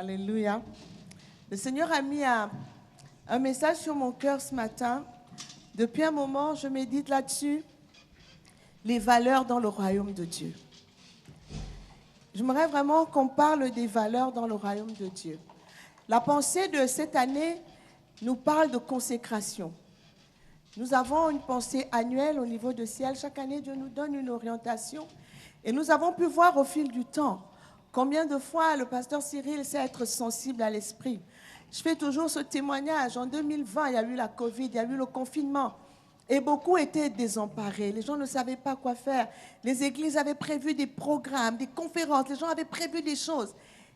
Alléluia. Le Seigneur a mis un message sur mon cœur ce matin. Depuis un moment, je médite là-dessus. Les valeurs dans le royaume de Dieu. J'aimerais vraiment qu'on parle des valeurs dans le royaume de Dieu. La pensée de cette année nous parle de consécration. Nous avons une pensée annuelle au niveau du ciel. Chaque année, Dieu nous donne une orientation. Et nous avons pu voir au fil du temps combien de fois le pasteur Cyril sait être sensible à l'esprit. Je fais toujours ce témoignage. En 2020, il y a eu la Covid, il y a eu le confinement. Et beaucoup étaient désemparés. Les gens ne savaient pas quoi faire. Les églises avaient prévu des programmes, des conférences. Les gens avaient prévu des choses.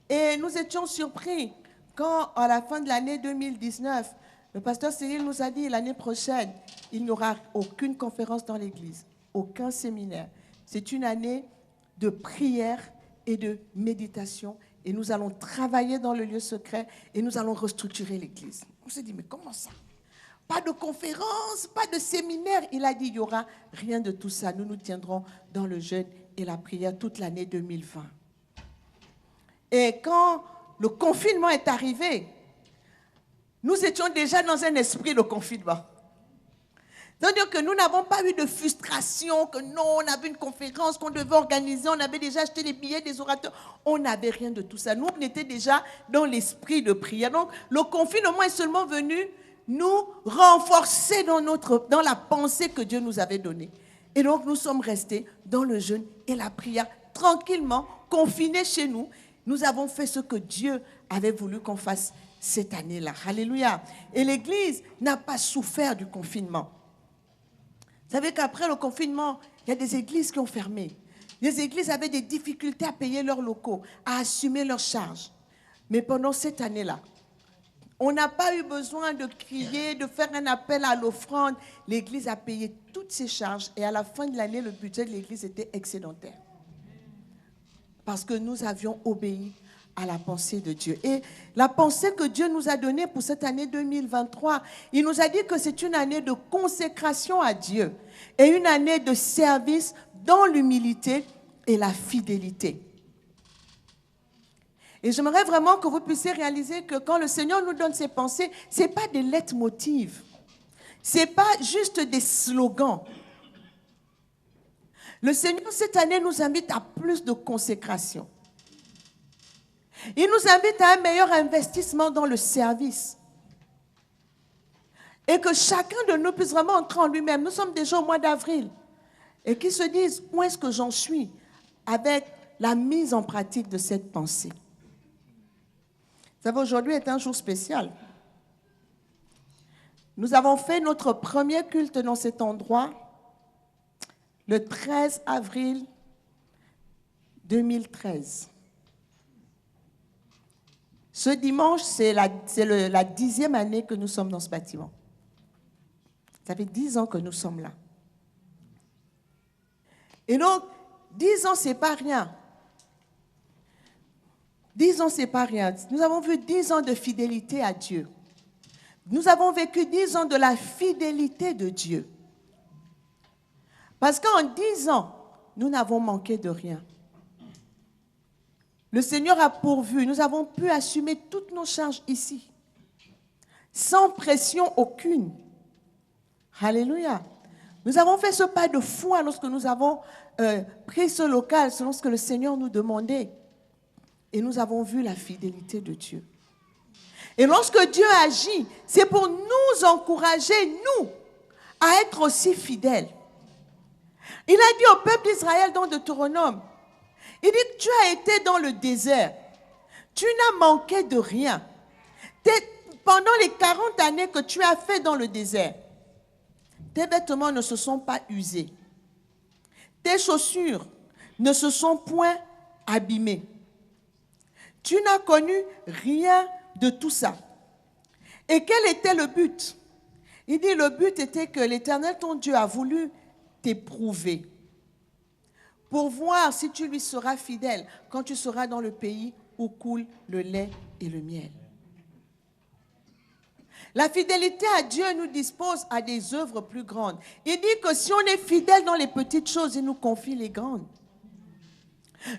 Et nous étions surpris quand, à la fin de l'année 2019, le pasteur Cyril nous a dit l'année prochaine, il n'y aura aucune conférence dans l'église, aucun séminaire. C'est une année de prière et de méditation. Et nous allons travailler dans le lieu secret et nous allons restructurer l'église. On s'est dit, mais comment ça ? Pas de conférence, pas de séminaire. Il a dit, il n'y aura rien de tout ça. Nous nous tiendrons dans le jeûne et la prière toute l'année 2020. Et quand le confinement est arrivé, nous étions déjà dans un esprit de confinement. C'est-à-dire que nous n'avons pas eu de frustration, que non, on avait une conférence qu'on devait organiser, on avait déjà acheté les billets des orateurs. On n'avait rien de tout ça. Nous, on était déjà dans l'esprit de prière. Donc, le confinement est seulement venu nous renforcer dans la pensée que Dieu nous avait donnée. Et donc, nous sommes restés dans le jeûne et la prière, tranquillement, confinés chez nous. Nous avons fait ce que Dieu avait voulu qu'on fasse cette année-là. Alléluia. Et l'Église n'a pas souffert du confinement. Vous savez qu'après le confinement, il y a des églises qui ont fermé. Les églises avaient des difficultés à payer leurs locaux, à assumer leurs charges. Mais pendant cette année-là, on n'a pas eu besoin de crier, de faire un appel à l'offrande. L'église a payé toutes ses charges et à la fin de l'année, le budget de l'église était excédentaire. Parce que nous avions obéi à la pensée de Dieu. Et la pensée que Dieu nous a donnée pour cette année 2023, il nous a dit que c'est une année de consécration à Dieu et une année de service dans l'humilité et la fidélité. Et j'aimerais vraiment que vous puissiez réaliser que quand le Seigneur nous donne ses pensées, ce n'est pas des leitmotivs, ce n'est pas juste des slogans. Le Seigneur, cette année, nous invite à plus de consécration. Il nous invite à un meilleur investissement dans le service. Et que chacun de nous puisse vraiment entrer en lui-même. Nous sommes déjà au mois d'avril. Et qu'il se dise, où est-ce que j'en suis avec la mise en pratique de cette pensée. Vous savez, aujourd'hui est un jour spécial. Nous avons fait notre premier culte dans cet endroit le 13 avril 2013. Ce dimanche, c'est la 10e année que nous sommes dans ce bâtiment. Ça fait 10 ans que nous sommes là. Et donc, 10 ans, ce n'est pas rien. 10 ans, ce n'est pas rien. Nous avons vu 10 ans de fidélité à Dieu. Nous avons vécu 10 ans de la fidélité de Dieu. Parce qu'en 10 ans, nous n'avons manqué de rien. Le Seigneur a pourvu. Nous avons pu assumer toutes nos charges ici, sans pression aucune. Alléluia. Nous avons fait ce pas de foi lorsque nous avons pris ce local selon ce que le Seigneur nous demandait. Et nous avons vu la fidélité de Dieu. Et lorsque Dieu agit, c'est pour nous encourager, nous, à être aussi fidèles. Il a dit au peuple d'Israël dans Deutéronome, il dit que tu as été dans le désert. Tu n'as manqué de rien. Pendant les 40 années que tu as fait dans le désert, tes vêtements ne se sont pas usés. Tes chaussures ne se sont point abîmées. Tu n'as connu rien de tout ça. Et quel était le but? Il dit le but était que l'Éternel, ton Dieu, a voulu t'éprouver pour voir si tu lui seras fidèle quand tu seras dans le pays où coule le lait et le miel. La fidélité à Dieu nous dispose à des œuvres plus grandes. Il dit que si on est fidèle dans les petites choses, il nous confie les grandes.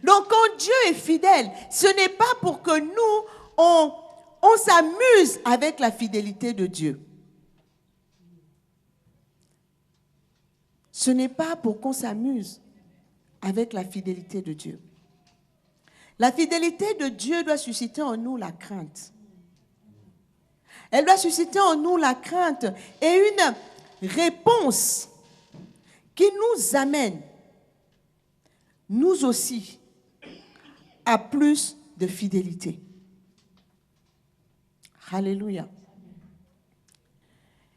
Donc quand Dieu est fidèle, ce n'est pas pour que nous, on s'amuse avec la fidélité de Dieu. Ce n'est pas pour qu'on s'amuse avec la fidélité de Dieu. La fidélité de Dieu doit susciter en nous la crainte. Elle doit susciter en nous la crainte et une réponse qui nous amène, nous aussi, à plus de fidélité. Alléluia.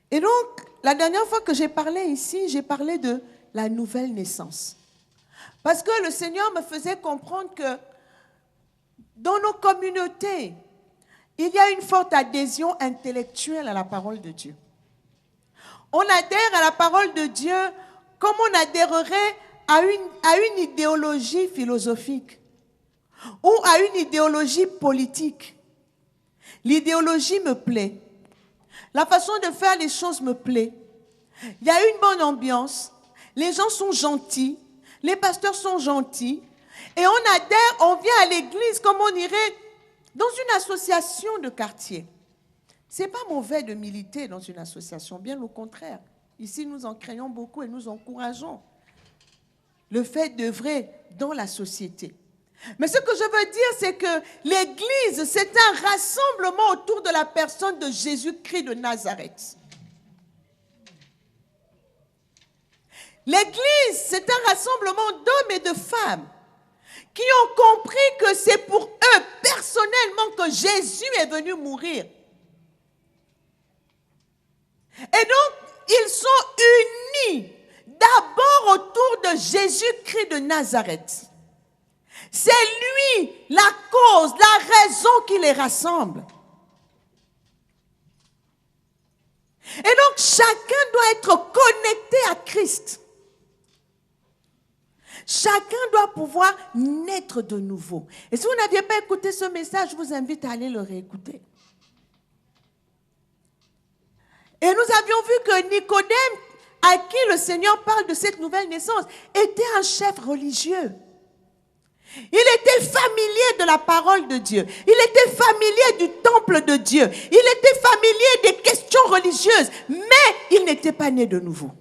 Et donc, la dernière fois que j'ai parlé ici, j'ai parlé de la nouvelle naissance. Parce que le Seigneur me faisait comprendre que dans nos communautés, il y a une forte adhésion intellectuelle à la parole de Dieu. On adhère à la parole de Dieu comme on adhérerait à une idéologie philosophique ou à une idéologie politique. L'idéologie me plaît. La façon de faire les choses me plaît. Il y a une bonne ambiance. Les gens sont gentils. Les pasteurs sont gentils. Et on adhère, on vient à l'église comme on irait dans une association de quartier. Ce n'est pas mauvais de militer dans une association, bien au contraire. Ici, nous en craignons beaucoup et nous encourageons le fait d'œuvrer dans la société. Mais ce que je veux dire, c'est que l'église, c'est un rassemblement autour de la personne de Jésus-Christ de Nazareth. L'église, c'est un rassemblement d'hommes et de femmes qui ont compris que c'est pour eux, personnellement, que Jésus est venu mourir. Et donc, ils sont unis d'abord autour de Jésus-Christ de Nazareth. C'est lui la cause, la raison qui les rassemble. Et donc, chacun doit être connecté à Christ. Chacun doit pouvoir naître de nouveau. Et si vous n'aviez pas écouté ce message, je vous invite à aller le réécouter. Et nous avions vu que Nicodème, à qui le Seigneur parle de cette nouvelle naissance, était un chef religieux. Il était familier de la parole de Dieu. Il était familier du temple de Dieu. Il était familier des questions religieuses. Mais il n'était pas né de nouveau.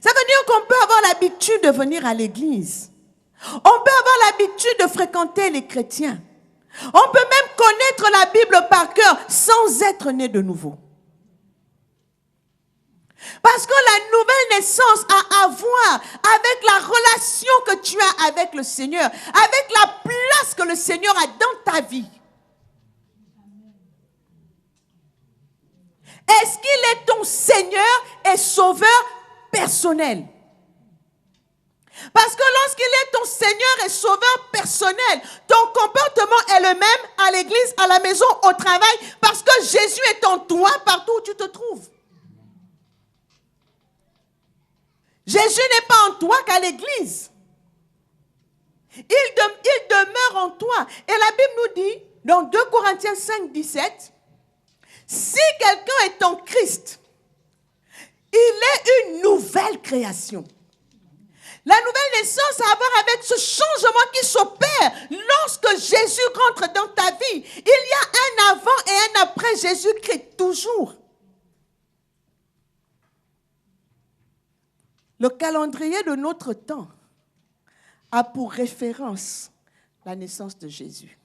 Ça veut dire qu'on peut avoir l'habitude de venir à l'église. On peut avoir l'habitude de fréquenter les chrétiens. On peut même connaître la Bible par cœur sans être né de nouveau. Parce que la nouvelle naissance a à voir avec la relation que tu as avec le Seigneur, avec la place que le Seigneur a dans ta vie. Est-ce qu'il est ton Seigneur et Sauveur personnel? Parce que lorsqu'il est ton Seigneur et Sauveur personnel, ton comportement est le même à l'église, à la maison, au travail, parce que Jésus est en toi partout où tu te trouves. Jésus n'est pas en toi qu'à l'église. Il demeure en toi. Et la Bible nous dit, dans 2 Corinthiens 5, 17, si quelqu'un est en Christ, il est une nouvelle création. La nouvelle naissance a à voir avec ce changement qui s'opère lorsque Jésus rentre dans ta vie. Il y a un avant et un après Jésus-Christ, toujours. Le calendrier de notre temps a pour référence la naissance de Jésus.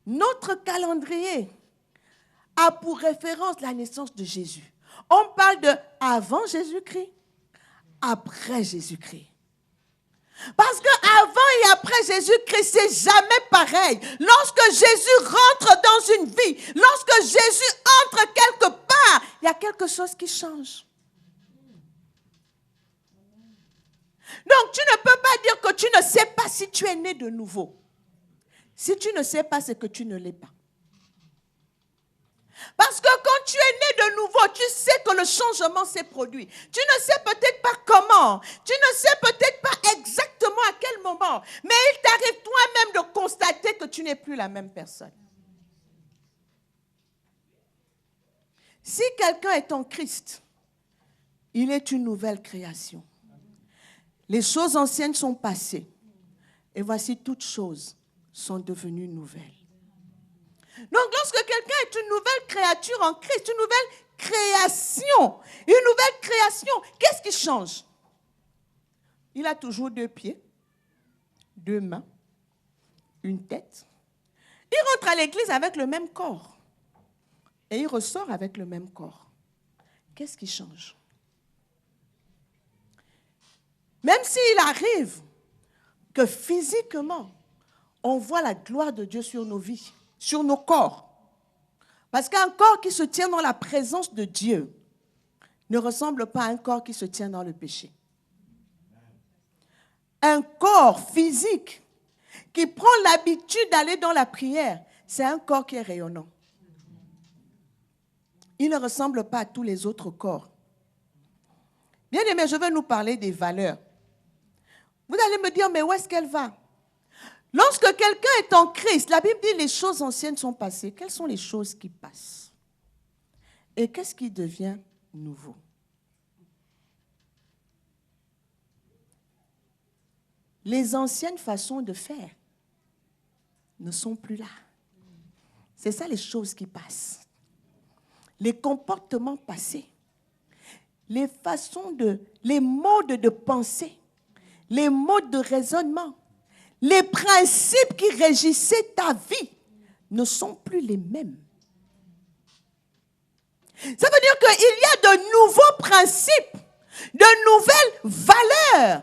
Notre calendrier a pour référence la naissance de Jésus. On parle de avant Jésus-Christ, après Jésus-Christ. Parce qu'avant et après Jésus-Christ, c'est jamais pareil. Lorsque Jésus rentre dans une vie, lorsque Jésus entre quelque part, il y a quelque chose qui change. Donc, tu ne peux pas dire que tu ne sais pas si tu es né de nouveau. Si tu ne sais pas, c'est que tu ne l'es pas. Parce que quand tu es né de nouveau, tu sais que le changement s'est produit. Tu ne sais peut-être pas comment. Tu ne sais peut-être pas exactement à quel moment. Mais il t'arrive toi-même de constater que tu n'es plus la même personne. Si quelqu'un est en Christ, il est une nouvelle création. Les choses anciennes sont passées Et voici, toutes choses sont devenues nouvelles. Donc, lorsque quelqu'un est une nouvelle créature en Christ, une nouvelle création, qu'est-ce qui change? Il a toujours 2 pieds, 2 mains, une tête. Il rentre à l'église avec le même corps et il ressort avec le même corps. Qu'est-ce qui change? Même s'il arrive que physiquement, on voit la gloire de Dieu sur nos vies, sur nos corps. Parce qu'un corps qui se tient dans la présence de Dieu ne ressemble pas à un corps qui se tient dans le péché. Un corps physique qui prend l'habitude d'aller dans la prière, c'est un corps qui est rayonnant. Il ne ressemble pas à tous les autres corps. Bien aimé, je vais nous parler des valeurs. Vous allez me dire, mais où est-ce qu'elle va? Lorsque quelqu'un est en Christ, la Bible dit les choses anciennes sont passées. Quelles sont les choses qui passent? Et qu'est-ce qui devient nouveau? Les anciennes façons de faire ne sont plus là. C'est ça les choses qui passent. Les comportements passés, les modes de pensée, les modes de raisonnement, les principes qui régissaient ta vie ne sont plus les mêmes. Ça veut dire qu'il y a de nouveaux principes, de nouvelles valeurs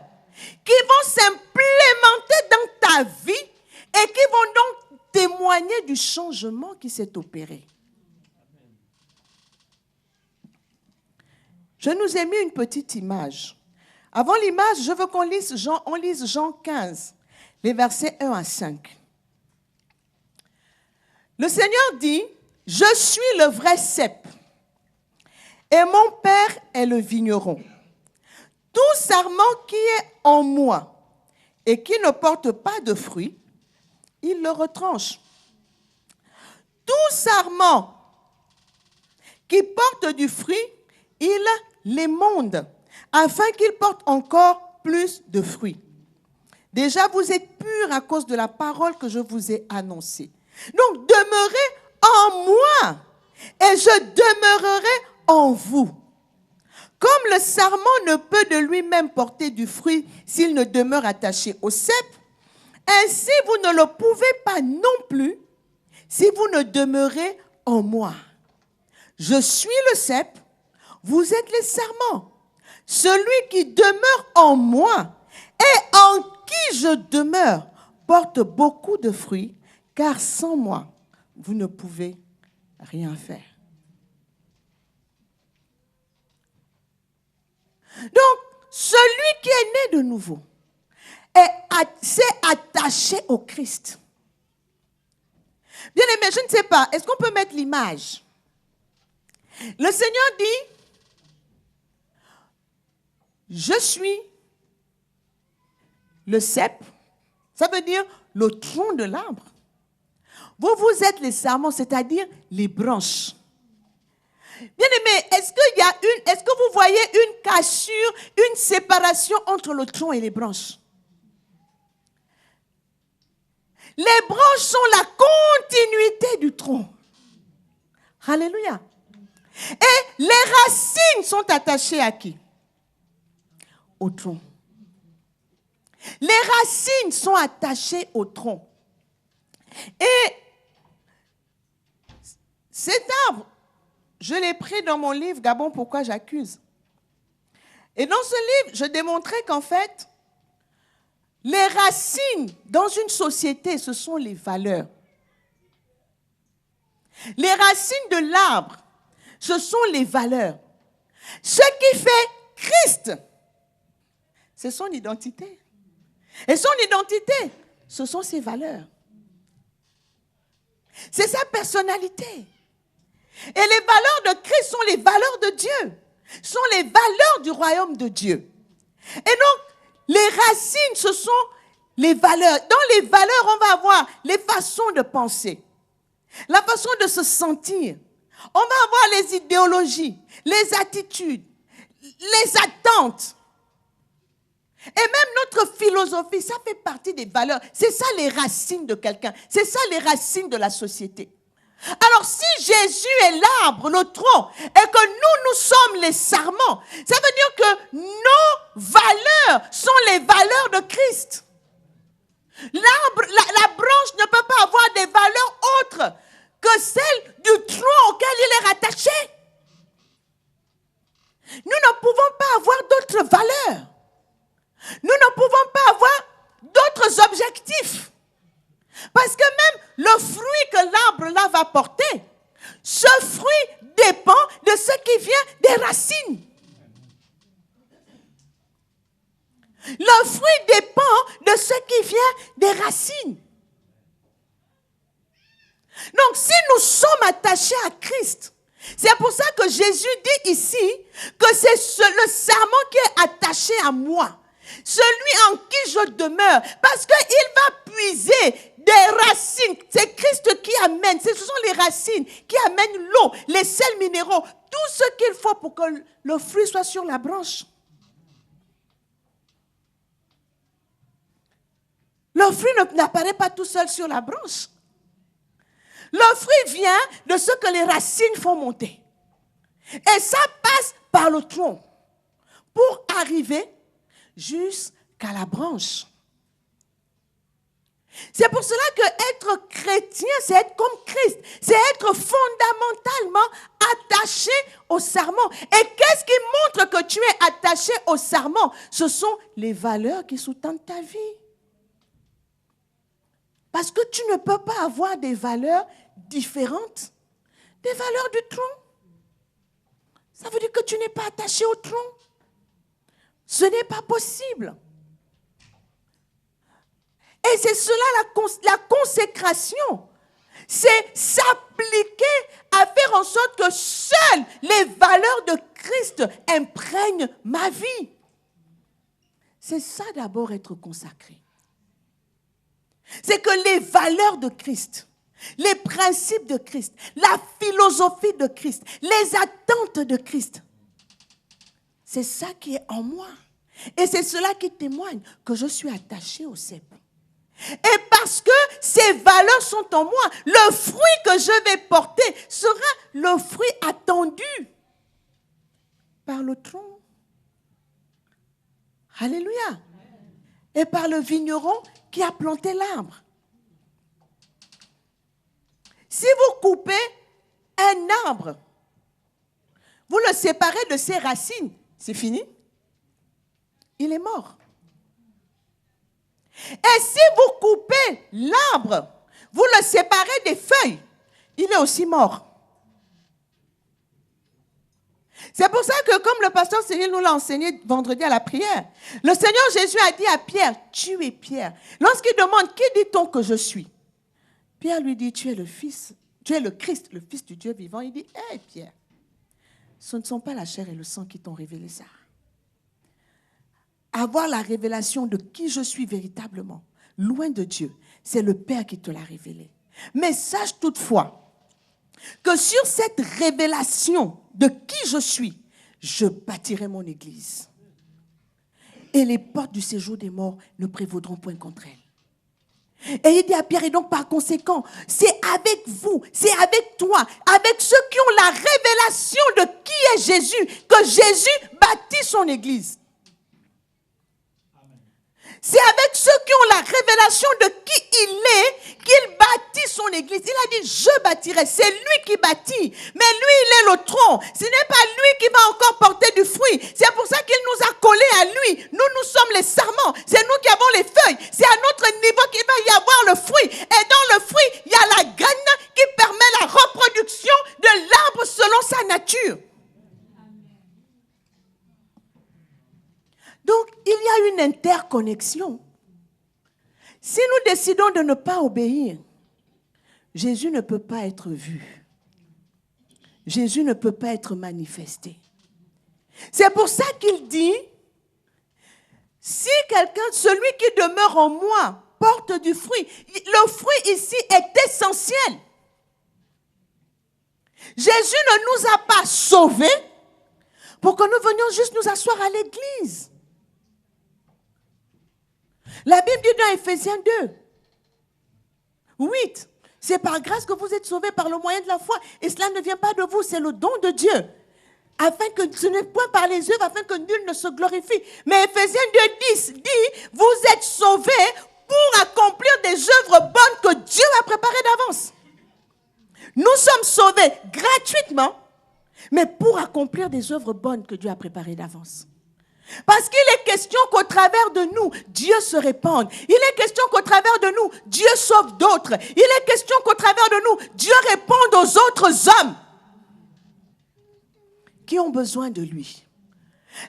qui vont s'implémenter dans ta vie et qui vont donc témoigner du changement qui s'est opéré. Je nous ai mis une petite image. Avant l'image, je veux qu'on lise Jean 15, les versets 1 à 5. Le Seigneur dit, « Je suis le vrai cep, et mon Père est le vigneron. Tout sarment qui est en moi et qui ne porte pas de fruits, il le retranche. Tout sarment qui porte du fruit, il l'émonde, afin qu'il porte encore plus de fruits. Déjà, vous êtes purs à cause de la parole que je vous ai annoncée. Donc, demeurez en moi, et je demeurerai en vous. Comme le sarment ne peut de lui-même porter du fruit s'il ne demeure attaché au cep, ainsi vous ne le pouvez pas non plus si vous ne demeurez en moi. Je suis le cep, vous êtes les sarments. Celui qui demeure en moi et en qui je demeure porte beaucoup de fruits, car sans moi, vous ne pouvez rien faire. Donc, celui qui est né de nouveau s'est attaché au Christ. Bien aimé, je ne sais pas, est-ce qu'on peut mettre l'image? Le Seigneur dit, je suis le cep, ça veut dire le tronc de l'arbre. Vous, vous êtes les sarments, c'est-à-dire les branches. Bien aimé, est-ce que vous voyez une cassure, une séparation entre le tronc et les branches? Les branches sont la continuité du tronc. Alléluia. Et les racines sont attachées à qui? Au tronc. Les racines sont attachées au tronc. Et cet arbre, je l'ai pris dans mon livre « Gabon, pourquoi j'accuse ». Et dans ce livre, je démontrais qu'en fait, les racines dans une société, ce sont les valeurs. Les racines de l'arbre, ce sont les valeurs. Ce qui fait Christ, c'est son identité. Et son identité, ce sont ses valeurs. C'est sa personnalité. Et les valeurs de Christ sont les valeurs de Dieu, sont les valeurs du royaume de Dieu. Et donc, les racines, ce sont les valeurs. Dans les valeurs, on va avoir les façons de penser, la façon de se sentir. On va avoir les idéologies, les attitudes, les attentes. Et même notre philosophie, ça fait partie des valeurs. C'est ça les racines de quelqu'un. C'est ça les racines de la société. Alors si Jésus est l'arbre, le tronc, et que nous sommes les sarments, ça veut dire que nos valeurs sont les valeurs de Christ. L'arbre, la branche ne peut pas avoir des valeurs autres que celles du tronc auquel il est rattaché. Nous ne pouvons pas avoir d'autres valeurs. Nous ne pouvons pas avoir d'autres objectifs. Parce que même le fruit que l'arbre là va porter, ce fruit dépend de ce qui vient des racines. Le fruit dépend de ce qui vient des racines. Donc si nous sommes attachés à Christ, c'est pour ça que Jésus dit ici que c'est le serment qui est attaché à moi. Celui en qui je demeure, parce qu'il va puiser des racines. C'est Christ qui amène, ce sont les racines qui amènent l'eau, les sels minéraux, tout ce qu'il faut pour que le fruit soit sur la branche. Le fruit n'apparaît pas tout seul sur la branche. Le fruit vient de ce que les racines font monter. Et ça passe par le tronc pour arriver jusqu'à la branche. C'est pour cela que être chrétien, c'est être comme Christ. C'est être fondamentalement attaché au serment. Et qu'est-ce qui montre que tu es attaché au serment? Ce sont les valeurs qui sous-tendent ta vie. Parce que tu ne peux pas avoir des valeurs différentes des valeurs du tronc. Ça veut dire que tu n'es pas attaché au tronc. Ce n'est pas possible. Et c'est cela la consécration. C'est s'appliquer à faire en sorte que seules les valeurs de Christ imprègnent ma vie. C'est ça d'abord être consacré. C'est que les valeurs de Christ, les principes de Christ, la philosophie de Christ, les attentes de Christ, c'est ça qui est en moi. Et c'est cela qui témoigne que je suis attaché au cep. Et parce que ces valeurs sont en moi, le fruit que je vais porter sera le fruit attendu par le tronc. Alléluia. Et par le vigneron qui a planté l'arbre. Si vous coupez un arbre, vous le séparez de ses racines, c'est fini. Il est mort. Et si vous coupez l'arbre, vous le séparez des feuilles, il est aussi mort. C'est pour ça que, comme le pasteur Cyril nous l'a enseigné vendredi à la prière, le Seigneur Jésus a dit à Pierre, tu es Pierre. Lorsqu'il demande, qui dit-on que je suis? Pierre lui dit, tu es le Fils, tu es le Christ, le Fils du Dieu vivant. Il dit, hé Pierre, ce ne sont pas la chair et le sang qui t'ont révélé ça. Avoir la révélation de qui je suis véritablement, loin de Dieu, c'est le Père qui te l'a révélé. Mais sache toutefois que sur cette révélation de qui je suis, je bâtirai mon église. Et les portes du séjour des morts ne prévaudront point contre elle. Et il dit à Pierre, et donc par conséquent, c'est avec vous, c'est avec toi, avec ceux qui ont la révélation de qui est Jésus, que Jésus bâtit son église. C'est avec ceux qui ont la révélation de qui il est qu'il bâtit son église. Il a dit, je bâtirai. C'est lui qui bâtit. Mais lui, il est le tronc. Ce n'est pas lui qui va encore porter du fruit. C'est pour ça qu'il nous a collés à lui. Nous sommes les sarments. C'est nous qui avons les feuilles. C'est à notre niveau qu'il va y avoir le fruit. Et dans le fruit, il y a la graine qui permet la reproduction de l'arbre selon sa nature. Donc, il y a une interconnexion. Si nous décidons de ne pas obéir, Jésus ne peut pas être vu. Jésus ne peut pas être manifesté. C'est pour ça qu'il dit, si quelqu'un, celui qui demeure en moi, porte du fruit, le fruit ici est essentiel. Jésus ne nous a pas sauvés pour que nous venions juste nous asseoir à l'église. La Bible dit dans Éphésiens 2, 8, c'est par grâce que vous êtes sauvés par le moyen de la foi. Et cela ne vient pas de vous, c'est le don de Dieu. Afin que ce n'est point par les œuvres, afin que nul ne se glorifie. Mais Éphésiens 2,10 dit, vous êtes sauvés pour accomplir des œuvres bonnes que Dieu a préparées d'avance. Nous sommes sauvés gratuitement, mais pour accomplir des œuvres bonnes que Dieu a préparées d'avance. Parce qu'il est question qu'au travers de nous, Dieu se répande. Il est question qu'au travers de nous, Dieu sauve d'autres. Il est question qu'au travers de nous, Dieu réponde aux autres hommes qui ont besoin de lui.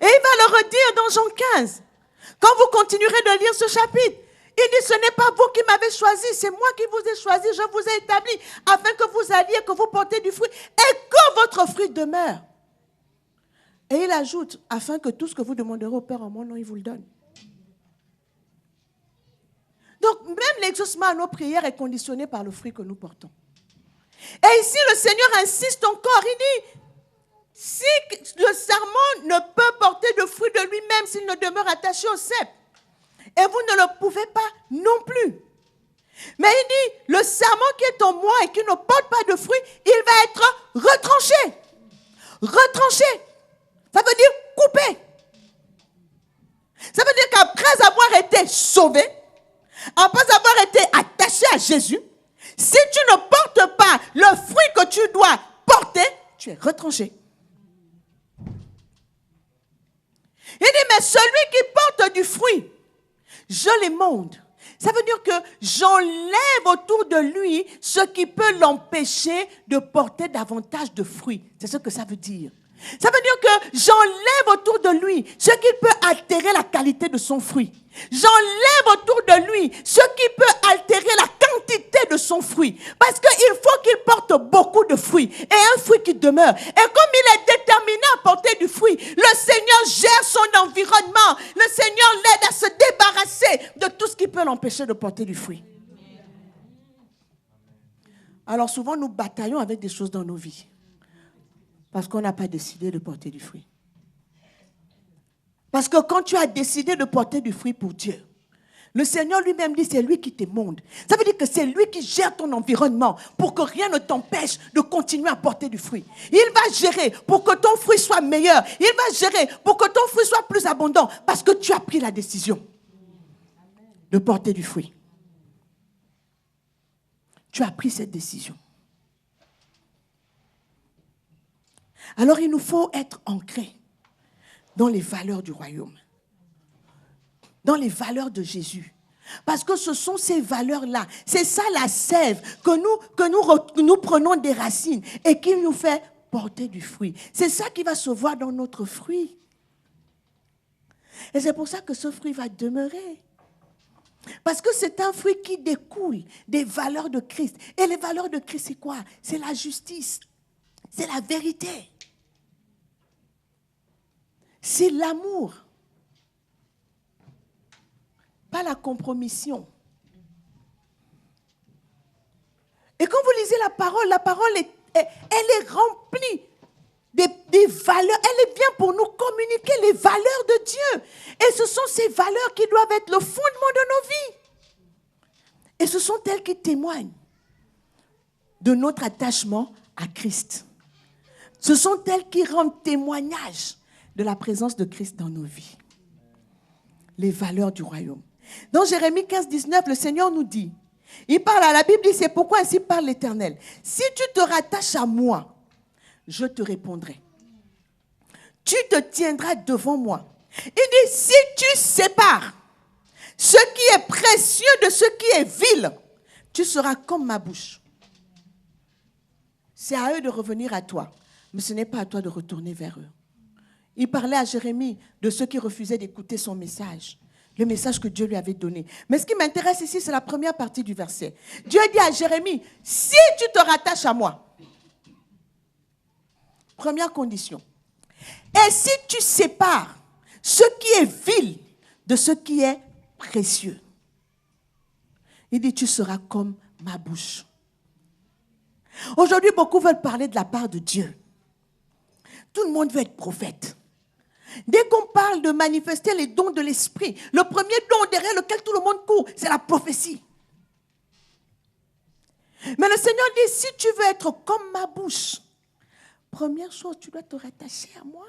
Et il va le redire dans Jean 15. Quand vous continuerez de lire ce chapitre, il dit, ce n'est pas vous qui m'avez choisi, c'est moi qui vous ai choisi, je vous ai établi, afin que vous alliez, que vous portez du fruit, et que votre fruit demeure. Et il ajoute, afin que tout ce que vous demanderez au Père en mon nom, il vous le donne. Donc, même l'exaucement à nos prières est conditionné par le fruit que nous portons. Et ici, le Seigneur insiste encore, il dit, si le sarment ne peut porter de fruit de lui-même s'il ne demeure attaché au cep, et vous ne le pouvez pas non plus. Mais il dit, le sarment qui est en moi et qui ne porte pas de fruit, il va être retranché. Retranché. Ça veut dire coupé. Ça veut dire qu'après avoir été sauvé, après avoir été attaché à Jésus, si tu ne portes pas le fruit que tu dois porter, tu es retranché. Il dit, mais celui qui porte du fruit, je l'émonde. Ça veut dire que j'enlève autour de lui ce qui peut l'empêcher de porter davantage de fruits. C'est ce que ça veut dire. Ça veut dire que j'enlève autour de lui ce qui peut altérer la qualité de son fruit. J'enlève autour de lui ce qui peut altérer la quantité de son fruit. Parce qu'il faut qu'il porte beaucoup de fruits et un fruit qui demeure. Et comme il est déterminé à porter du fruit, le Seigneur gère son environnement. Le Seigneur l'aide à se débarrasser de tout ce qui peut l'empêcher de porter du fruit. Alors souvent nous bataillons avec des choses dans nos vies. Parce qu'on n'a pas décidé de porter du fruit. Parce que quand tu as décidé de porter du fruit pour Dieu, le Seigneur lui-même dit, c'est lui qui t'émonde. Ça veut dire que c'est lui qui gère ton environnement pour que rien ne t'empêche de continuer à porter du fruit. Il va gérer pour que ton fruit soit meilleur. Il va gérer pour que ton fruit soit plus abondant parce que tu as pris la décision de porter du fruit. Tu as pris cette décision. Alors il nous faut être ancrés dans les valeurs du royaume, dans les valeurs de Jésus. Parce que ce sont ces valeurs-là, c'est ça la sève que nous prenons des racines et qui nous fait porter du fruit. C'est ça qui va se voir dans notre fruit. Et c'est pour ça que ce fruit va demeurer. Parce que c'est un fruit qui découle des valeurs de Christ. Et les valeurs de Christ, c'est quoi? C'est la justice, c'est la vérité. C'est l'amour, pas la compromission. Et quand vous lisez la parole elle est remplie des valeurs. Elle vient pour nous communiquer les valeurs de Dieu. Et ce sont ces valeurs qui doivent être le fondement de nos vies. Et ce sont elles qui témoignent de notre attachement à Christ. Ce sont elles qui rendent témoignage de la présence de Christ dans nos vies. Les valeurs du royaume. Dans Jérémie 15, 19, le Seigneur nous dit, il parle à la Bible, dit, c'est pourquoi ainsi parle l'Éternel. Si tu te rattaches à moi, je te répondrai. Tu te tiendras devant moi. Il dit, si tu sépares ce qui est précieux de ce qui est vil, tu seras comme ma bouche. C'est à eux de revenir à toi, mais ce n'est pas à toi de retourner vers eux. Il parlait à Jérémie de ceux qui refusaient d'écouter son message, le message que Dieu lui avait donné. Mais ce qui m'intéresse ici, c'est la première partie du verset. Dieu dit à Jérémie, si tu te rattaches à moi, première condition, et si tu sépares ce qui est vil de ce qui est précieux, il dit, tu seras comme ma bouche. Aujourd'hui, beaucoup veulent parler de la part de Dieu. Tout le monde veut être prophète. Dès qu'on parle de manifester les dons de l'esprit, le premier don derrière lequel tout le monde court, c'est la prophétie. Mais le Seigneur dit, si tu veux être comme ma bouche, première chose, tu dois te rattacher à moi.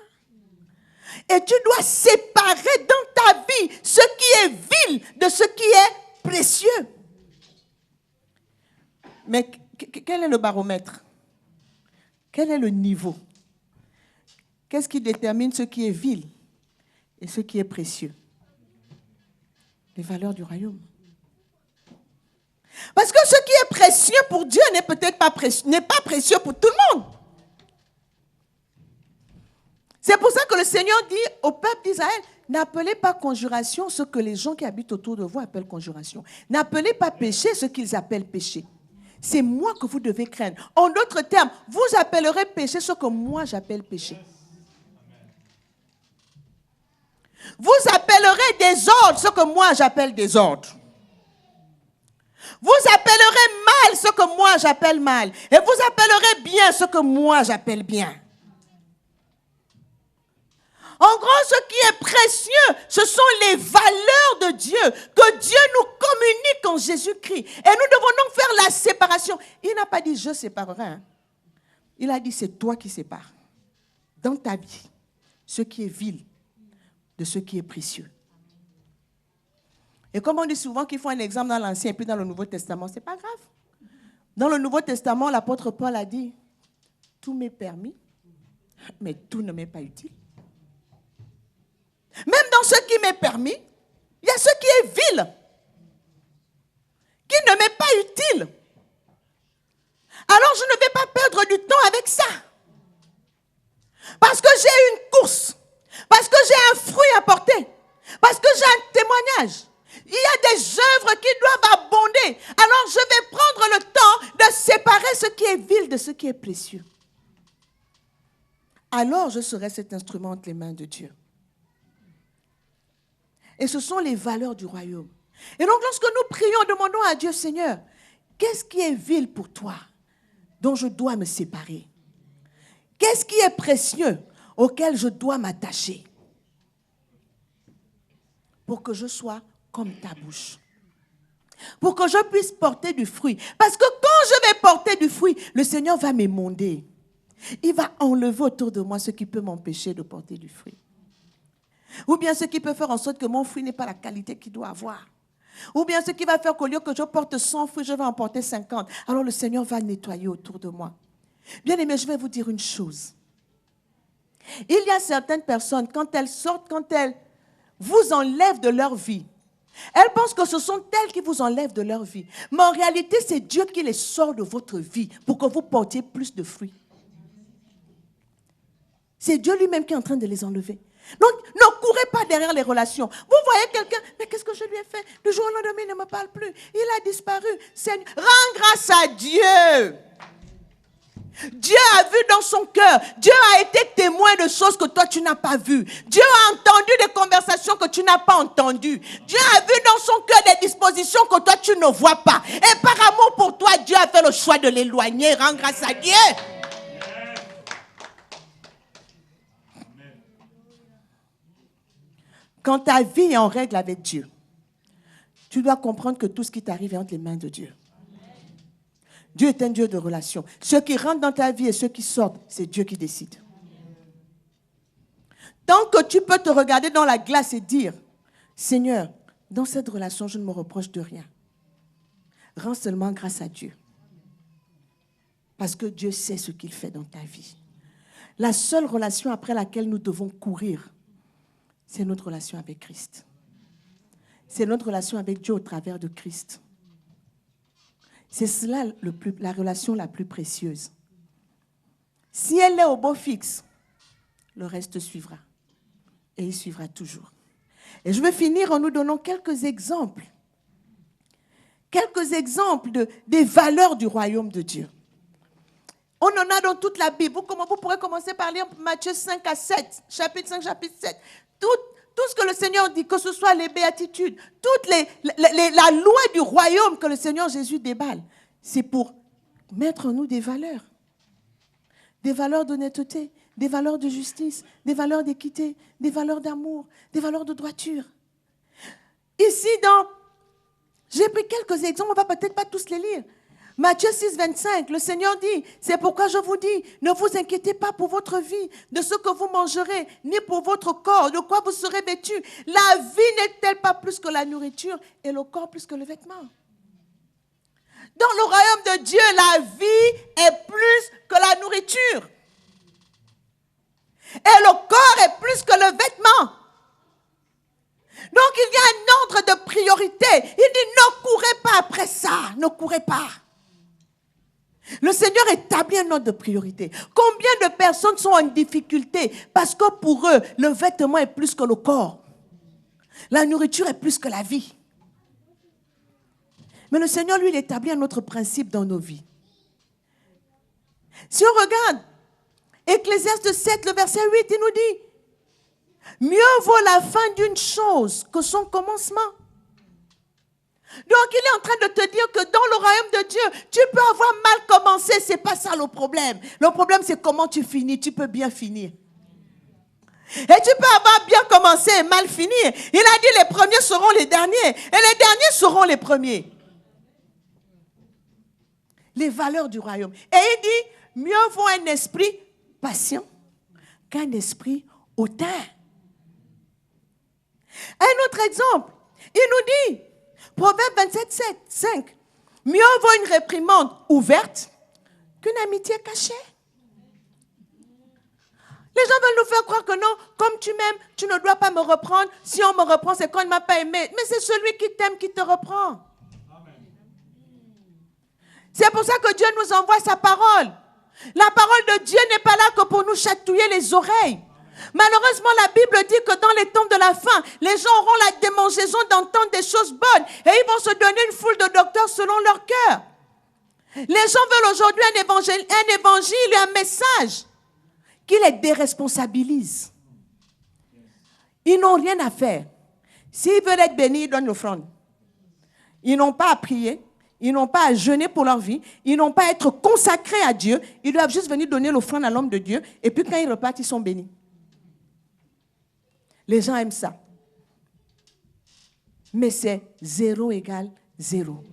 Et tu dois séparer dans ta vie ce qui est vil de ce qui est précieux. Mais quel est le baromètre? Quel est le niveau? Qu'est-ce qui détermine ce qui est vil et ce qui est précieux? Les valeurs du royaume. Parce que ce qui est précieux pour Dieu n'est peut-être pas précieux pour tout le monde. C'est pour ça que le Seigneur dit au peuple d'Israël, n'appelez pas conjuration ce que les gens qui habitent autour de vous appellent conjuration. N'appelez pas péché ce qu'ils appellent péché. C'est moi que vous devez craindre. En d'autres termes, vous appellerez péché ce que moi j'appelle péché. Vous appellerez désordre ce que moi j'appelle désordre. Vous appellerez mal ce que moi j'appelle mal. Et vous appellerez bien ce que moi j'appelle bien. En gros, ce qui est précieux, ce sont les valeurs de Dieu que Dieu nous communique en Jésus-Christ. Et nous devons donc faire la séparation. Il n'a pas dit « je séparerai ». Hein. Il a dit « c'est toi qui sépares dans ta vie ce qui est vil de ce qui est précieux ». Et comme on dit souvent qu'il faut un exemple dans l'Ancien et puis dans le Nouveau Testament, ce n'est pas grave. Dans le Nouveau Testament, l'apôtre Paul a dit « tout m'est permis, mais tout ne m'est pas utile ». Même dans ce qui m'est permis, il y a ce qui est vil, qui ne m'est pas utile. Alors je ne vais pas perdre du temps avec ça. Parce que j'ai une course, parce que j'ai un fruit à porter, parce que j'ai un témoignage. Il y a des œuvres qui doivent abonder. Alors je vais prendre le temps de séparer ce qui est vil de ce qui est précieux. Alors je serai cet instrument entre les mains de Dieu. Et ce sont les valeurs du royaume. Et donc, lorsque nous prions, demandons à Dieu, Seigneur, qu'est-ce qui est vil pour toi, dont je dois me séparer? Qu'est-ce qui est précieux, auquel je dois m'attacher? Pour que je sois comme ta bouche. Pour que je puisse porter du fruit. Parce que quand je vais porter du fruit, le Seigneur va m'émonder. Il va enlever autour de moi ce qui peut m'empêcher de porter du fruit. Ou bien ce qui peut faire en sorte que mon fruit n'est pas la qualité qu'il doit avoir. Ou bien ce qui va faire qu'au lieu que je porte 100 fruits, je vais en porter 50. Alors le Seigneur va nettoyer autour de moi. Bien aimé, je vais vous dire une chose. Il y a certaines personnes, quand elles sortent, quand elles vous enlèvent de leur vie, elles pensent que ce sont elles qui vous enlèvent de leur vie. Mais en réalité, c'est Dieu qui les sort de votre vie pour que vous portiez plus de fruits. C'est Dieu lui-même qui est en train de les enlever. Donc, ne courez pas derrière les relations. Vous voyez quelqu'un, mais qu'est-ce que je lui ai fait? Du jour au lendemain, il ne me parle plus. Il a disparu. Seigneur, rends grâce à Dieu. Dieu a vu dans son cœur. Dieu a été témoin de choses que toi, tu n'as pas vues. Dieu a entendu des conversations que tu n'as pas entendues. Dieu a vu dans son cœur des dispositions que toi, tu ne vois pas. Et par amour pour toi, Dieu a fait le choix de l'éloigner. Rends grâce à Dieu. Quand ta vie est en règle avec Dieu, tu dois comprendre que tout ce qui t'arrive est entre les mains de Dieu. Dieu est un Dieu de relation. Ceux qui rentrent dans ta vie et ceux qui sortent, c'est Dieu qui décide. Tant que tu peux te regarder dans la glace et dire, Seigneur, dans cette relation, je ne me reproche de rien. Rends seulement grâce à Dieu. Parce que Dieu sait ce qu'il fait dans ta vie. La seule relation après laquelle nous devons courir, c'est notre relation avec Christ. C'est notre relation avec Dieu au travers de Christ. C'est cela la relation la plus précieuse. Si elle est au beau fixe, le reste suivra. Et il suivra toujours. Et je vais finir en nous donnant quelques exemples. Quelques exemples des valeurs du royaume de Dieu. On en a dans toute la Bible. Vous pourrez commencer par lire Matthieu 5 à 7, chapitre 5, chapitre 7. Tout ce que le Seigneur dit, que ce soit les béatitudes, la loi du royaume que le Seigneur Jésus déballe, c'est pour mettre en nous des valeurs. Des valeurs d'honnêteté, des valeurs de justice, des valeurs d'équité, des valeurs d'amour, des valeurs de droiture. Ici, j'ai pris quelques exemples, on ne va peut-être pas tous les lire. Matthieu 6, 25, le Seigneur dit, c'est pourquoi je vous dis, ne vous inquiétez pas pour votre vie, de ce que vous mangerez, ni pour votre corps, de quoi vous serez vêtus. La vie n'est-elle pas plus que la nourriture et le corps plus que le vêtement? Dans le royaume de Dieu, la vie est plus que la nourriture. Et le corps est plus que le vêtement. Donc il y a un ordre de priorité. Il dit, ne courez pas après ça, ne courez pas. Le Seigneur établit un ordre de priorité. Combien de personnes sont en difficulté parce que pour eux, le vêtement est plus que le corps. La nourriture est plus que la vie. Mais le Seigneur, lui, il établit un autre principe dans nos vies. Si on regarde Ecclésiaste 7, le verset 8, il nous dit, mieux vaut la fin d'une chose que son commencement. Donc, il est en train de te dire que dans le royaume de Dieu, tu peux avoir mal commencé, ce n'est pas ça le problème. Le problème, c'est comment tu finis, tu peux bien finir. Et tu peux avoir bien commencé et mal finir. Il a dit, les premiers seront les derniers, et les derniers seront les premiers. Les valeurs du royaume. Et il dit, mieux vaut un esprit patient qu'un esprit hautain. Un autre exemple, il nous dit, Proverbe 27, 5, mieux vaut une réprimande ouverte qu'une amitié cachée. Les gens veulent nous faire croire que non, comme tu m'aimes, tu ne dois pas me reprendre. Si on me reprend, c'est qu'on ne m'a pas aimé. Mais c'est celui qui t'aime qui te reprend. C'est pour ça que Dieu nous envoie sa parole. La parole de Dieu n'est pas là que pour nous chatouiller les oreilles. Malheureusement, la Bible dit que dans les temps de la fin, les gens auront la démangeaison d'entendre des choses bonnes et ils vont se donner une foule de docteurs selon leur cœur. Les gens veulent aujourd'hui un évangile et un message qui les déresponsabilise. Ils n'ont rien à faire. S'ils veulent être bénis, ils donnent l'offrande. Ils n'ont pas à prier. Ils n'ont pas à jeûner pour leur vie. Ils n'ont pas à être consacrés à Dieu. Ils doivent juste venir donner l'offrande à l'homme de Dieu. Et puis quand ils repartent, ils sont bénis. Les gens aiment ça. Mais c'est 0 égale 0.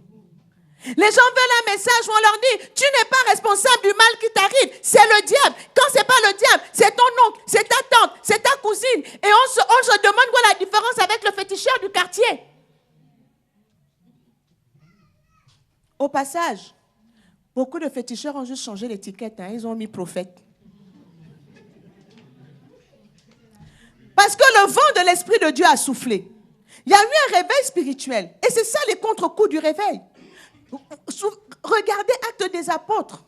Les gens veulent un message où on leur dit, tu n'es pas responsable du mal qui t'arrive. C'est le diable. Quand ce n'est pas le diable, c'est ton oncle, c'est ta tante, c'est ta cousine. Et on se demande quoi la différence avec le féticheur du quartier. Au passage, beaucoup de féticheurs ont juste changé l'étiquette. Ils ont mis prophète. Parce que le vent de l'Esprit de Dieu a soufflé. Il y a eu un réveil spirituel. Et c'est ça les contre-coups du réveil. Regardez Actes des Apôtres.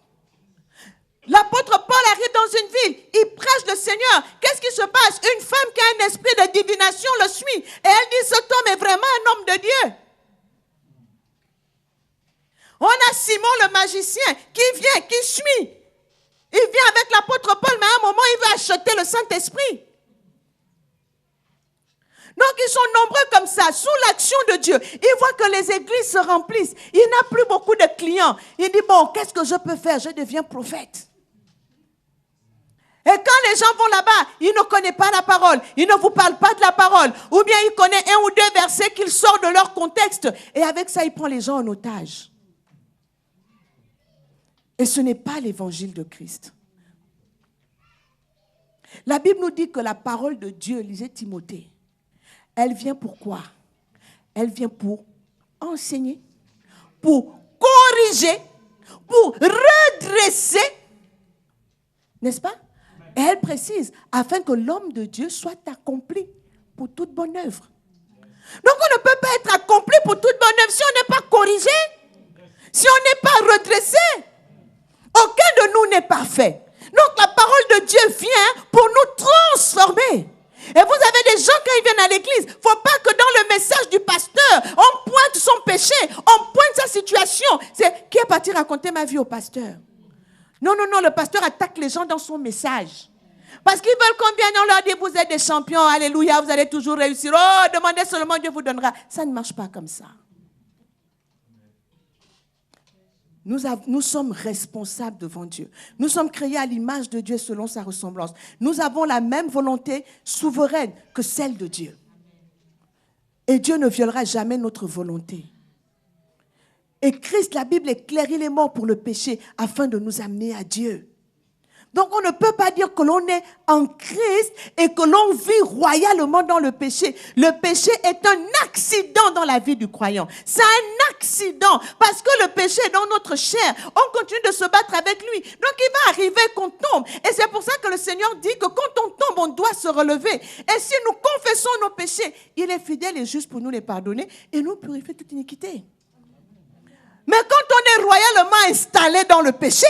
L'apôtre Paul arrive dans une ville. Il prêche le Seigneur. Qu'est-ce qui se passe? Une femme qui a un esprit de divination le suit. Et elle dit, cet homme est vraiment un homme de Dieu. On a Simon le magicien qui vient, qui suit. Il vient avec l'apôtre Paul, mais à un moment, il veut acheter le Saint-Esprit. Donc, ils sont nombreux comme ça, sous l'action de Dieu. Ils voient que les églises se remplissent. Il n'a plus beaucoup de clients. Il dit, bon, qu'est-ce que je peux faire? Je deviens prophète. Et quand les gens vont là-bas, ils ne connaissent pas la parole. Ils ne vous parlent pas de la parole. Ou bien ils connaissent un ou deux versets qu'ils sortent de leur contexte. Et avec ça, ils prennent les gens en otage. Et ce n'est pas l'évangile de Christ. La Bible nous dit que la parole de Dieu, lisez Timothée, elle vient pour quoi? Elle vient pour enseigner, pour corriger, pour redresser. N'est-ce pas? Et elle précise, afin que l'homme de Dieu soit accompli pour toute bonne œuvre. Donc on ne peut pas être accompli pour toute bonne œuvre si on n'est pas corrigé, si on n'est pas redressé. Aucun de nous n'est parfait. Donc la parole de Dieu vient pour nous transformer. Et vous avez des gens quand ils viennent à l'église, il ne faut pas que dans le message du pasteur, on pointe son péché, on pointe sa situation. C'est qui est parti raconter ma vie au pasteur? Non, le pasteur attaque les gens dans son message. Parce qu'ils veulent qu'on vienne, on leur dit, vous êtes des champions, alléluia, vous allez toujours réussir. Oh, demandez seulement, Dieu vous donnera. Ça ne marche pas comme ça. Nous sommes responsables devant Dieu. Nous sommes créés à l'image de Dieu selon sa ressemblance. Nous avons la même volonté souveraine que celle de Dieu. Et Dieu ne violera jamais notre volonté. Et Christ, la Bible est claire, il est mort pour le péché afin de nous amener à Dieu. Donc on ne peut pas dire que l'on est en Christ et que l'on vit royalement dans le péché. Le péché est un accident dans la vie du croyant. C'est un accident parce que le péché est dans notre chair. On continue de se battre avec lui. Donc il va arriver qu'on tombe. Et c'est pour ça que le Seigneur dit que quand on tombe, on doit se relever. Et si nous confessons nos péchés, il est fidèle et juste pour nous les pardonner et nous purifier toute iniquité. Mais quand on est royalement installé dans le péché,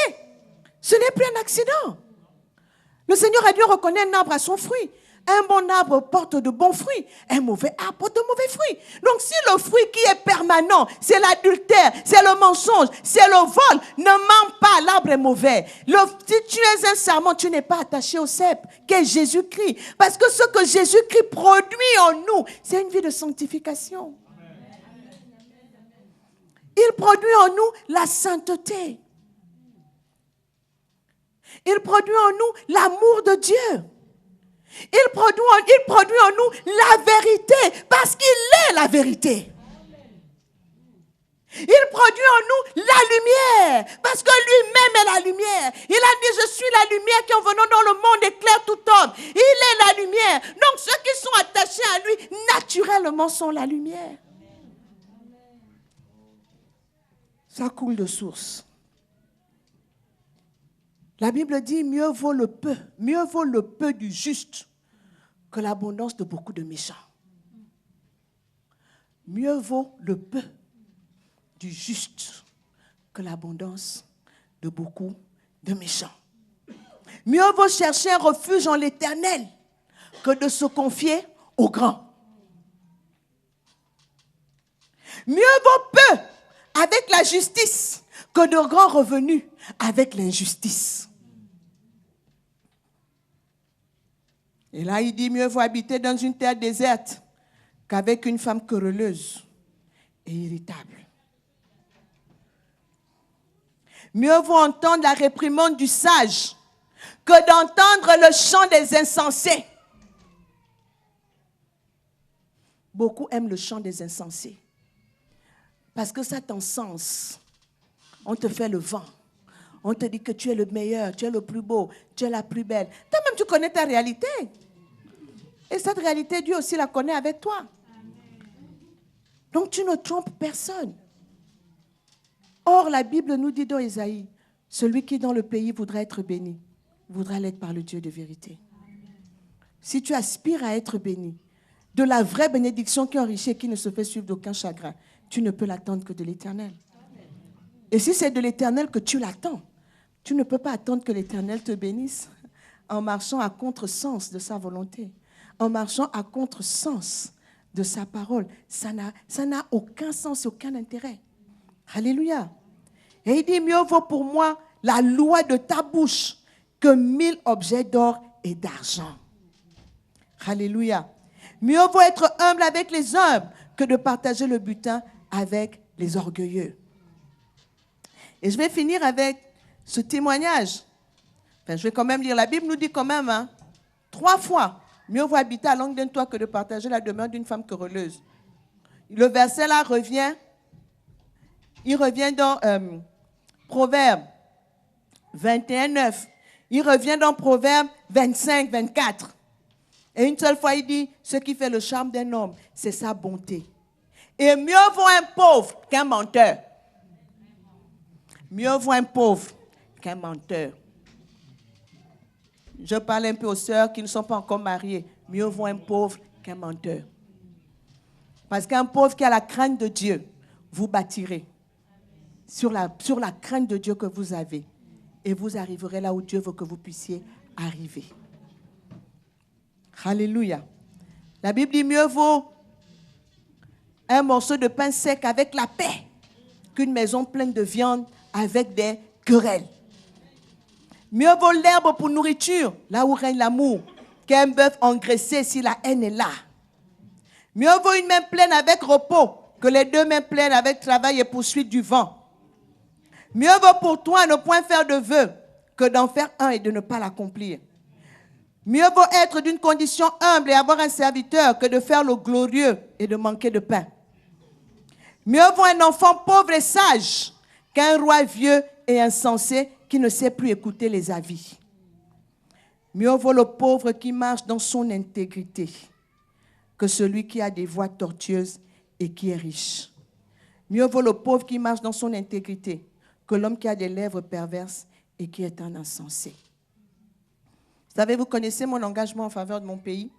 ce n'est plus un accident. Le Seigneur a dit, on reconnaît un arbre à son fruit. Un bon arbre porte de bons fruits. Un mauvais arbre porte de mauvais fruits. Donc si le fruit qui est permanent, c'est l'adultère, c'est le mensonge, c'est le vol, ne mens pas, l'arbre est mauvais. Si tu es un serment, tu n'es pas attaché au cep, qu'est Jésus-Christ. Parce que ce que Jésus-Christ produit en nous, c'est une vie de sanctification. Il produit en nous la sainteté. Il produit en nous l'amour de Dieu. Il produit en nous la vérité, parce qu'il est la vérité. Il produit en nous la lumière, parce que lui-même est la lumière. Il a dit, je suis la lumière qui en venant dans le monde éclaire tout homme. Il est la lumière. Donc ceux qui sont attachés à lui, naturellement sont la lumière. Ça coule de source. La Bible dit, mieux vaut le peu du juste que l'abondance de beaucoup de méchants. Mieux vaut le peu du juste que l'abondance de beaucoup de méchants. Mieux vaut chercher un refuge en l'Éternel que de se confier aux grands. Mieux vaut peu avec la justice que de grands revenus avec l'injustice. Et là, il dit, mieux vaut habiter dans une terre déserte qu'avec une femme querelleuse et irritable. Mieux vaut entendre la réprimande du sage que d'entendre le chant des insensés. Beaucoup aiment le chant des insensés parce que ça t'encense. On te fait le vent. On te dit que tu es le meilleur, tu es le plus beau, tu es la plus belle. Toi-même, tu connais ta réalité. Et cette réalité, Dieu aussi la connaît avec toi. Donc, tu ne trompes personne. Or, la Bible nous dit dans Isaïe, celui qui dans le pays voudra être béni, voudra l'être par le Dieu de vérité. Si tu aspires à être béni, de la vraie bénédiction qui enrichit et qui ne se fait suivre d'aucun chagrin, tu ne peux l'attendre que de l'Éternel. Et si c'est de l'Éternel que tu l'attends, tu ne peux pas attendre que l'Éternel te bénisse en marchant à contresens de sa volonté, en marchant à contresens de sa parole. Ça n'a aucun sens, aucun intérêt. Alléluia. Et il dit, mieux vaut pour moi la loi de ta bouche que 1000 objets d'or et d'argent. Alléluia. Mieux vaut être humble avec les humbles que de partager le butin avec les orgueilleux. Et je vais finir avec ce témoignage. Enfin, je vais quand même lire. La Bible nous dit quand même, 3 fois, mieux vaut habiter à langue d'un toit que de partager la demeure d'une femme querelleuse. Le verset là revient, il revient dans Proverbe 21, 9. Il revient dans Proverbe 25, 24. Et une seule fois, il dit, ce qui fait le charme d'un homme, c'est sa bonté. Et mieux vaut un pauvre qu'un menteur. Mieux vaut un pauvre qu'un menteur. Je parle un peu aux sœurs qui ne sont pas encore mariées. Mieux vaut un pauvre qu'un menteur. Parce qu'un pauvre qui a la crainte de Dieu, vous bâtirez sur la crainte de Dieu que vous avez. Et vous arriverez là où Dieu veut que vous puissiez arriver. Alléluia. La Bible dit mieux vaut un morceau de pain sec avec la paix qu'une maison pleine de viande avec des querelles. Mieux vaut l'herbe pour nourriture, là où règne l'amour, qu'un bœuf engraissé si la haine est là. Mieux vaut une main pleine avec repos que les 2 mains pleines avec travail et poursuite du vent. Mieux vaut pour toi ne point faire de vœux que d'en faire un et de ne pas l'accomplir. Mieux vaut être d'une condition humble et avoir un serviteur que de faire le glorieux et de manquer de pain. Mieux vaut un enfant pauvre et sage qu'un roi vieux et insensé qui ne sait plus écouter les avis. Mieux vaut le pauvre qui marche dans son intégrité que celui qui a des voies tortueuses et qui est riche. Mieux vaut le pauvre qui marche dans son intégrité que l'homme qui a des lèvres perverses et qui est un insensé. Vous savez, vous connaissez mon engagement en faveur de mon pays.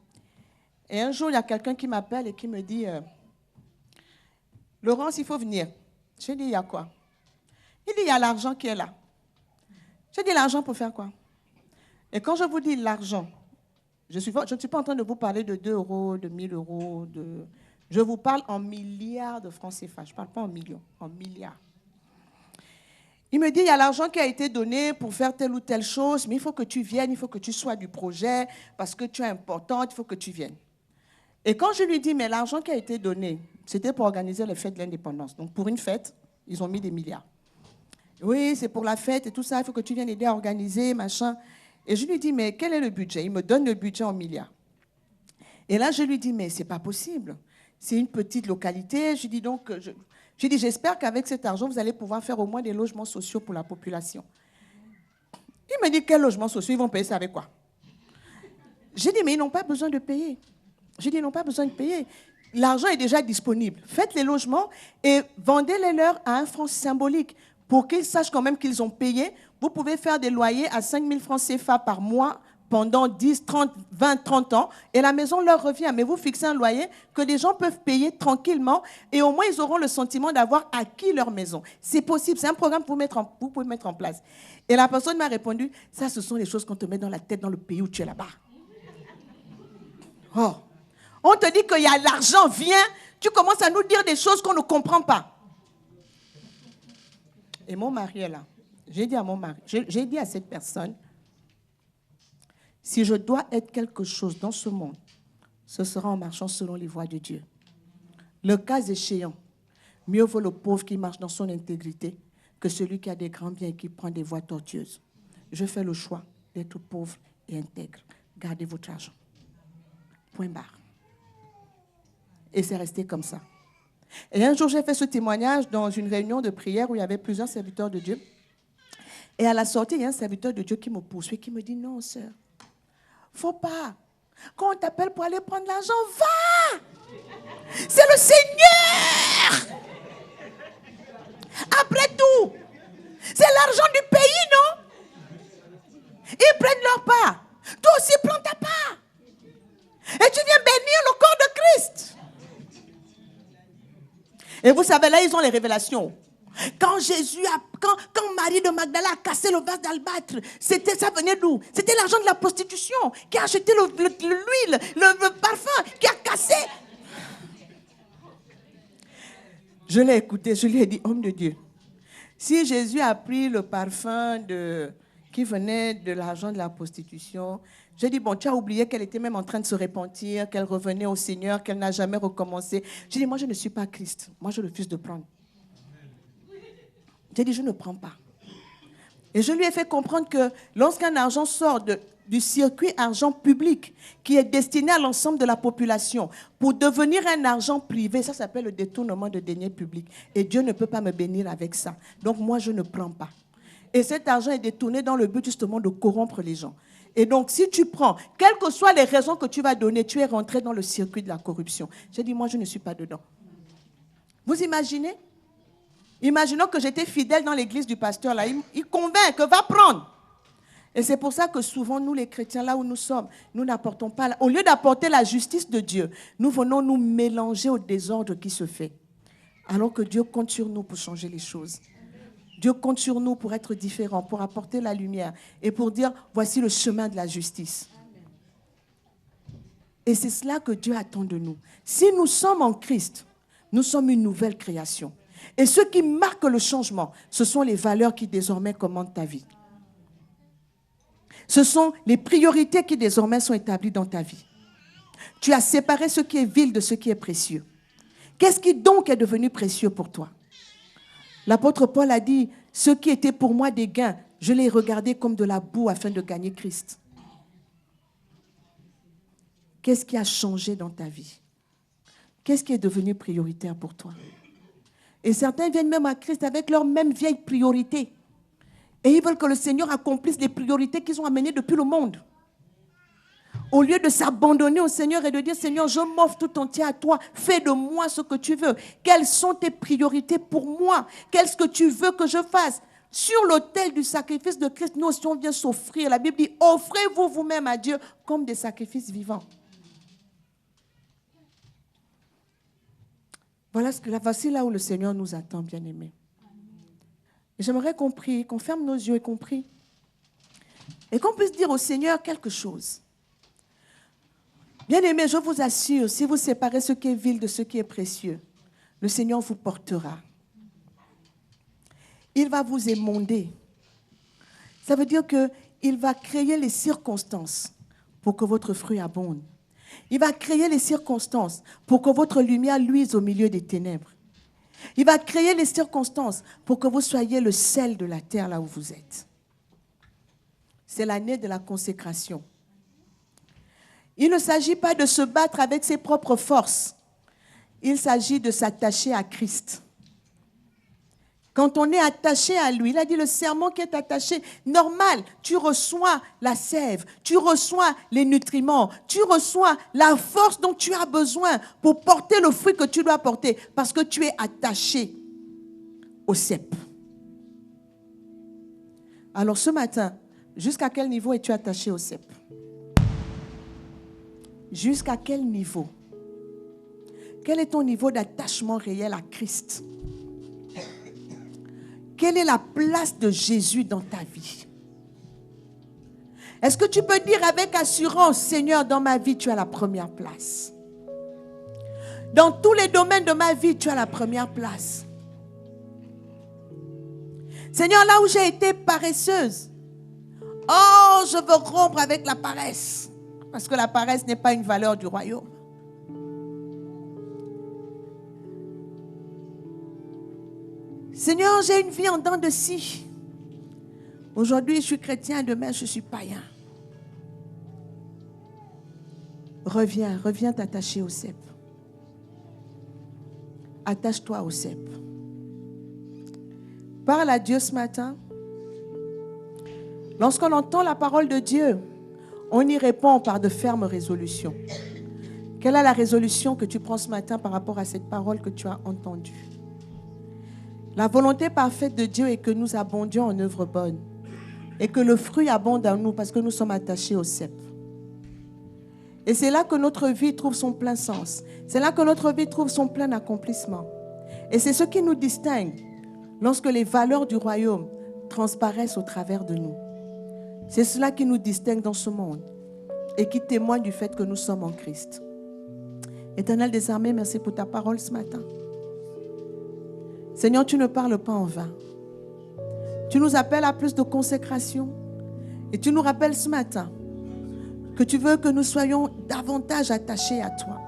Et un jour, il y a quelqu'un qui m'appelle et qui me dit « Laurence, il faut venir. » Je dis « Il y a quoi ?» Il dit « Il y a l'argent qui est là. » Je dis « L'argent pour faire quoi ?» Et quand je vous dis l'argent, je ne suis pas en train de vous parler de 2 euros, de 1000 euros. Je vous parle en milliards de francs CFA. Je ne parle pas en millions, en milliards. Il me dit, il y a l'argent qui a été donné pour faire telle ou telle chose, mais il faut que tu viennes, il faut que tu sois du projet, parce que tu es importante, il faut que tu viennes. Et quand je lui dis, mais l'argent qui a été donné, c'était pour organiser les fêtes de l'indépendance. Donc pour une fête, ils ont mis des milliards. Oui, c'est pour la fête et tout ça, il faut que tu viennes aider à organiser, machin. Et je lui dis, mais quel est le budget? Il me donne le budget en milliards. Et là, je lui dis, mais c'est pas possible. C'est une petite localité. Je dis donc, j'espère qu'avec cet argent, vous allez pouvoir faire au moins des logements sociaux pour la population. Il me dit, quels logements sociaux? Ils vont payer ça avec quoi? J'ai dit, mais ils n'ont pas besoin de payer. J'ai dit, ils n'ont pas besoin de payer. L'argent est déjà disponible. Faites les logements et vendez-les leur à un franc symbolique pour qu'ils sachent quand même qu'ils ont payé. Vous pouvez faire des loyers à 5 000 francs CFA par mois pendant 10, 30, 20, 30 ans et la maison leur revient. Mais vous fixez un loyer que les gens peuvent payer tranquillement et au moins ils auront le sentiment d'avoir acquis leur maison. C'est possible, c'est un programme que vous pouvez mettre en place. Et la personne m'a répondu, ça ce sont les choses qu'on te met dans la tête dans le pays où tu es là-bas. Oh, on te dit qu'il y a l'argent, viens, tu commences à nous dire des choses qu'on ne comprend pas. Et mon mari est là. J'ai dit à mon mari, j'ai dit à cette personne, si je dois être quelque chose dans ce monde, ce sera en marchant selon les voies de Dieu. Le cas échéant, mieux vaut le pauvre qui marche dans son intégrité que celui qui a des grands biens et qui prend des voies tortueuses. Je fais le choix d'être pauvre et intègre. Gardez votre argent. Point barre. Et c'est resté comme ça. Et un jour, j'ai fait ce témoignage dans une réunion de prière où il y avait plusieurs serviteurs de Dieu. Et à la sortie, il y a un serviteur de Dieu qui me poursuit, qui me dit, non, sœur, faut pas. Quand on t'appelle pour aller prendre l'argent, va! C'est le Seigneur! Après tout, c'est l'argent du pays, non? Ils prennent leur part. Toi aussi, prends ta part. Et tu viens bénir le corps de Christ. Et vous savez, là, ils ont les révélations. Quand Marie de Magdala a cassé le vase d'albâtre, ça venait d'où? C'était l'argent de la prostitution qui a acheté l'huile, le parfum, qui a cassé. Je l'ai écouté, je lui ai dit, homme de Dieu, si Jésus a pris le parfum qui venait de l'argent de la prostitution, j'ai dit, bon, tu as oublié qu'elle était même en train de se repentir, qu'elle revenait au Seigneur, qu'elle n'a jamais recommencé. J'ai dit, moi, je ne suis pas Christ. Moi, je refuse de prendre. J'ai dit, je ne prends pas. Et je lui ai fait comprendre que lorsqu'un argent sort du circuit argent public, qui est destiné à l'ensemble de la population, pour devenir un argent privé, ça s'appelle le détournement de deniers publics. Et Dieu ne peut pas me bénir avec ça. Donc moi, je ne prends pas. Et cet argent est détourné dans le but justement de corrompre les gens. Et donc, si tu prends, quelles que soient les raisons que tu vas donner, tu es rentré dans le circuit de la corruption. J'ai dit, moi, je ne suis pas dedans. Vous imaginez? Imaginons que j'étais fidèle dans l'église du pasteur, là. Il convainc que va prendre. Et c'est pour ça que souvent, nous, les chrétiens, là où nous sommes, nous n'apportons pas, au lieu d'apporter la justice de Dieu, nous venons nous mélanger au désordre qui se fait. Alors que Dieu compte sur nous pour changer les choses. Dieu compte sur nous pour être différents, pour apporter la lumière et pour dire, voici le chemin de la justice. Et c'est cela que Dieu attend de nous. Si nous sommes en Christ, nous sommes une nouvelle création. Et ce qui marque le changement, ce sont les valeurs qui désormais commandent ta vie. Ce sont les priorités qui désormais sont établies dans ta vie. Tu as séparé ce qui est vil de ce qui est précieux. Qu'est-ce qui donc est devenu précieux pour toi? L'apôtre Paul a dit, Ce qui était pour moi des gains, je l'ai regardé comme de la boue afin de gagner Christ. Qu'est-ce qui a changé dans ta vie? Qu'est-ce qui est devenu prioritaire pour toi? Et certains viennent même à Christ avec leurs mêmes vieilles priorités. Et ils veulent que le Seigneur accomplisse les priorités qu'ils ont amenées depuis le monde. Au lieu de s'abandonner au Seigneur et de dire, Seigneur, je m'offre tout entier à toi. Fais de moi ce que tu veux. Quelles sont tes priorités pour moi? Qu'est-ce que tu veux que je fasse? Sur l'autel du sacrifice de Christ, nous aussi on vient s'offrir. La Bible dit, offrez-vous vous-même à Dieu comme des sacrifices vivants. Voici là où le Seigneur nous attend, bien-aimés. J'aimerais qu'on prie, qu'on ferme nos yeux et qu'on prie. Et qu'on puisse dire au Seigneur quelque chose. Bien-aimés, je vous assure, si vous séparez ce qui est vil de ce qui est précieux, le Seigneur vous portera. Il va vous émonder. Ça veut dire qu'il va créer les circonstances pour que votre fruit abonde. Il va créer les circonstances pour que votre lumière luise au milieu des ténèbres. Il va créer les circonstances pour que vous soyez le sel de la terre là où vous êtes. C'est l'année de la consécration. Il ne s'agit pas de se battre avec ses propres forces. Il s'agit de s'attacher à Christ. Quand on est attaché à lui, il a dit le serment qui est attaché, normal, tu reçois la sève, tu reçois les nutriments, tu reçois la force dont tu as besoin pour porter le fruit que tu dois porter, parce que tu es attaché au cep. Alors ce matin, jusqu'à quel niveau es-tu attaché au cep? Jusqu'à quel niveau? Quel est ton niveau d'attachement réel à Christ? Quelle est la place de Jésus dans ta vie? Est-ce que tu peux dire avec assurance, Seigneur, dans ma vie, tu as la première place? Dans tous les domaines de ma vie, tu as la première place. Seigneur, là où j'ai été paresseuse, oh, je veux rompre avec la paresse. Parce que la paresse n'est pas une valeur du royaume. Seigneur, j'ai une vie en dents de scie. Aujourd'hui, je suis chrétien, demain, je suis païen. Reviens t'attacher au cep. Attache-toi au cep. Parle à Dieu ce matin. Lorsqu'on entend la parole de Dieu, on y répond par de fermes résolutions. Quelle est la résolution que tu prends ce matin par rapport à cette parole que tu as entendue? La volonté parfaite de Dieu est que nous abondions en œuvres bonnes et que le fruit abonde en nous parce que nous sommes attachés au cep. Et c'est là que notre vie trouve son plein sens. C'est là que notre vie trouve son plein accomplissement. Et c'est ce qui nous distingue lorsque les valeurs du royaume transparaissent au travers de nous. C'est cela qui nous distingue dans ce monde et qui témoigne du fait que nous sommes en Christ. Éternel des armées, merci pour ta parole ce matin. Seigneur, tu ne parles pas en vain. Tu nous appelles à plus de consécration et tu nous rappelles ce matin que tu veux que nous soyons davantage attachés à toi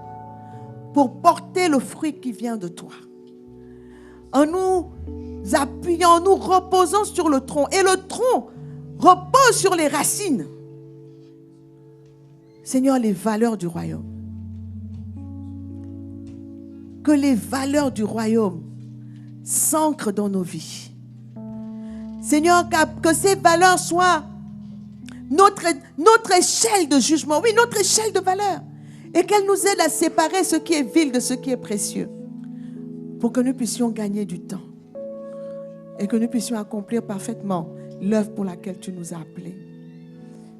pour porter le fruit qui vient de toi. En nous appuyant, en nous reposant sur le tronc. Et le tronc repose sur les racines. Seigneur, les valeurs du royaume. Que les valeurs du royaume s'ancrent dans nos vies. Seigneur, que ces valeurs soient notre échelle de jugement. Oui, notre échelle de valeurs. Et qu'elles nous aident à séparer ce qui est vil de ce qui est précieux. Pour que nous puissions gagner du temps. Et que nous puissions accomplir parfaitement l'œuvre pour laquelle tu nous as appelés.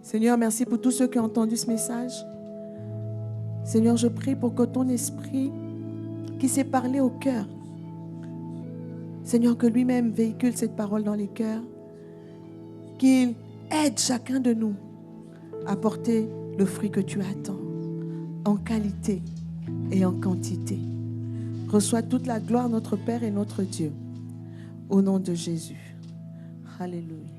Seigneur, merci pour tous ceux qui ont entendu ce message. Seigneur, je prie pour que ton esprit qui s'est parlé au cœur, Seigneur, que lui-même véhicule cette parole dans les cœurs, qu'il aide chacun de nous à porter le fruit que tu attends, en qualité et en quantité. Reçois toute la gloire, notre Père et notre Dieu, au nom de Jésus. Alléluia.